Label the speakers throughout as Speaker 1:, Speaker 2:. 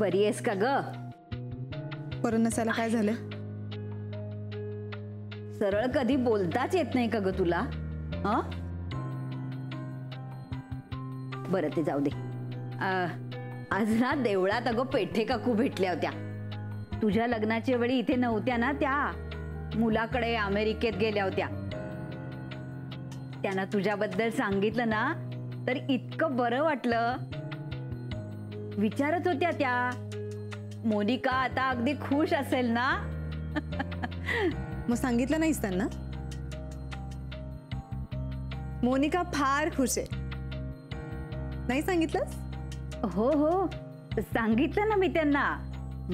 Speaker 1: बरी आहेस का ग?
Speaker 2: बरं नसायला काय झालं?
Speaker 1: सरळ कधी बोलताच येत नाही का ग तुला? बरं ते जाऊ दे. आज ना देवळात अगं पेठे काकू भेटल्या होत्या. तुझ्या लग्नाच्या वेळी इथे नव्हत्या ना त्या, मुलाकडे अमेरिकेत गेल्या होत्या. त्यांना तुझ्याबद्दल सांगितलं ना तर इतकं बरं वाटलं. विचारत होत्या त्या, मोनिका आता अगदी खुश असेल ना?
Speaker 2: मग सांगितलं नाहीस त्यांना? मोनिका फार खुश आहे. नाही सांगितलंस?
Speaker 1: हो हो सांगितलं ना मी त्यांना.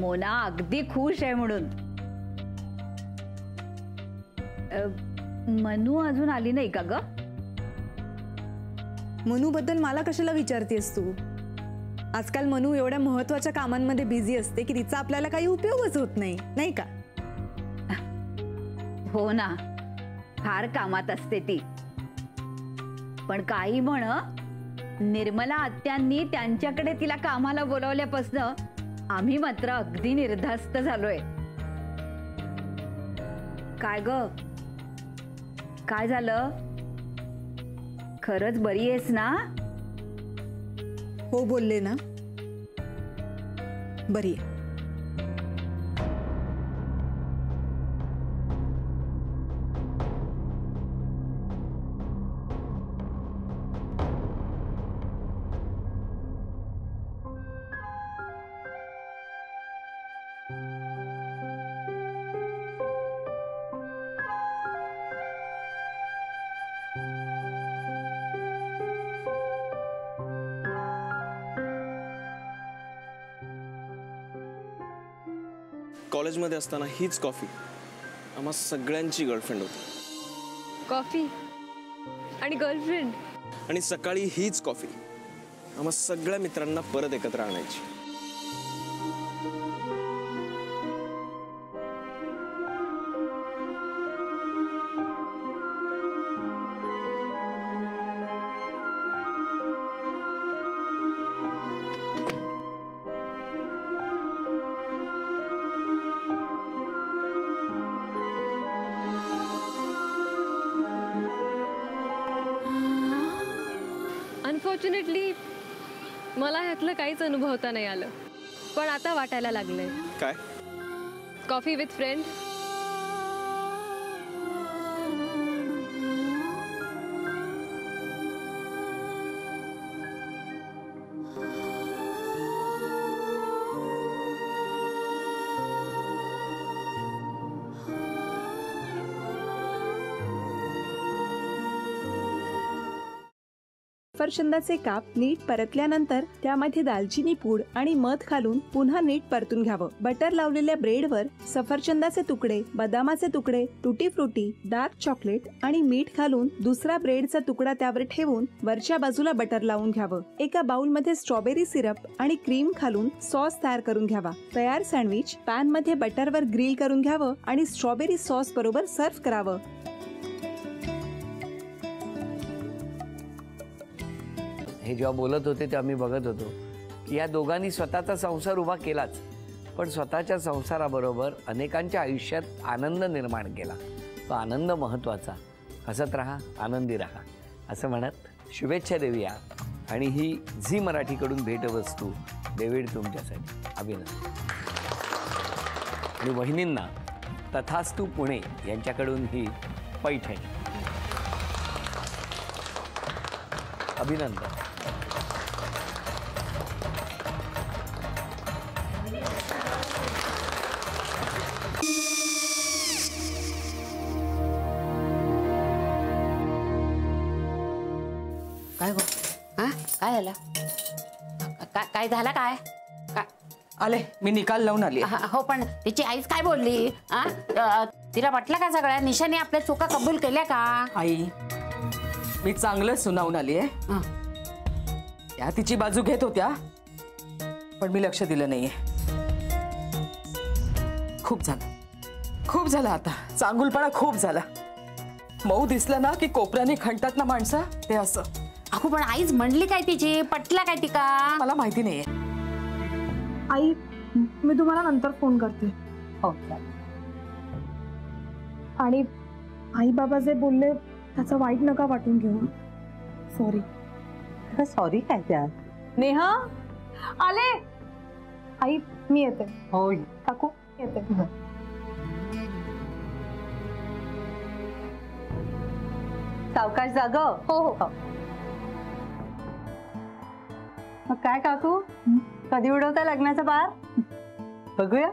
Speaker 1: मोना अगदी खुश आहे म्हणून. मनू अजून आली नाही का ग?
Speaker 2: मनू बद्दल मला कशाला विचारतेस तू? आजकाल मनू एवढ्या महत्वाच्या कामांमध्ये बिझी असते की तिचा आपल्याला काही उपयोगच होत नाही, नाही का?
Speaker 1: हो ना, फार कामात असते ती. पण काही म्हण, निर्मला आत्यांनी त्यांच्याकडे तिला कामाला बोलावल्यापासून आम्ही मात्र अगदी निर्धास्त झालोय. काय ग, काय झालं? खरंच बरी आहेस ना?
Speaker 2: हो बोलले ना, बरी आहे.
Speaker 3: कॉलेजमध्ये असताना हीच कॉफी आम्हा सगळ्यांची गर्लफ्रेंड होती.
Speaker 4: कॉफी आणि गर्लफ्रेंड?
Speaker 3: आणि सकाळी हीच कॉफी आम्हा सगळ्या मित्रांना परत एकत्र आणायची.
Speaker 4: अनफॉर्च्युनेटली मला ह्यातलं काहीच अनुभवता नाही आलं, पण आता वाटायला लागलंय.
Speaker 3: काय?
Speaker 4: Coffee with friend.
Speaker 5: सफरचंदाचे काप नीट परतल्यानंतर त्यामध्ये दालचिनी पूड आणि मध घालून पुन्हा नीट परतून घ्यावं. बटर लावलेल्या ब्रेडवर सफरचंदाचे तुकडे, बदामाचे तुकडे, टुटी फ्रुटी, डार्क चॉकलेट आणि मीठ घालून दुसरा ब्रेडचा तुकडा त्यावर ठेवून वरच्या बाजूला बटर लावून घ्यावं. एका बाउलमध्ये स्ट्रॉबेरी सिरप आणि क्रीम घालून सॉस तयार करून घ्यावा. तयार सँडविच पॅन मध्ये बटरवर ग्रिल करून घ्यावं आणि स्ट्रॉबेरी सॉस बरोबर सर्व्ह करावं.
Speaker 6: हे जेव्हा बोलत होते तेव्हा मी बघत होतो की या दोघांनी स्वतःचा संसार उभा केलाच, पण स्वतःच्या संसाराबरोबर अनेकांच्या आयुष्यात आनंद निर्माण केला. तो आनंद महत्त्वाचा. हसत राहा, आनंदी राहा असं म्हणत शुभेच्छा देऊया. आणि ही झी मराठीकडून भेटवस्तू डेव्हिड तुमच्यासाठी. अभिनंदन. आणि वहिनींना तथास्तू पुणे यांच्याकडून ही पैठणी. अभिनंदन.
Speaker 7: काय गो? हा काय झालं? काय झालं? काय
Speaker 8: आले मी निकाल लावून आली.
Speaker 7: हो पण तिची आईच काय बोलली? तिला वाटलं का सगळ्या निशाने आपल्या चुका कबूल केल्या का?
Speaker 8: आई मी चांगलं सुनावून आली आहे. त्या तिची बाजू घेत होत्या पण मी लक्ष दिलं नाहीये. खूप झालं आता. चांगुलपणा खूप झाला. मऊ दिसलं ना की कोपऱ्याने खणतात ना माणसं, ते असं.
Speaker 7: अहो पण आईच म्हणली काय तिची? पटला काय ती का?
Speaker 8: मला माहिती नाहीये.
Speaker 2: आई मी तुम्हाला नंतर फोन करते.
Speaker 7: हो
Speaker 2: आणि आई बाबा जे बोलले त्याचं वाईट नका वाटून घेऊ. सॉरी.
Speaker 7: सॉरी काय त्या
Speaker 2: नेहा आले. आई मी येते.
Speaker 7: हो
Speaker 2: काकू येते.
Speaker 7: सावकाश जाग.
Speaker 2: हो हो.
Speaker 7: मग काय काकू कधी उडवता लग्नाचा बार बघूया.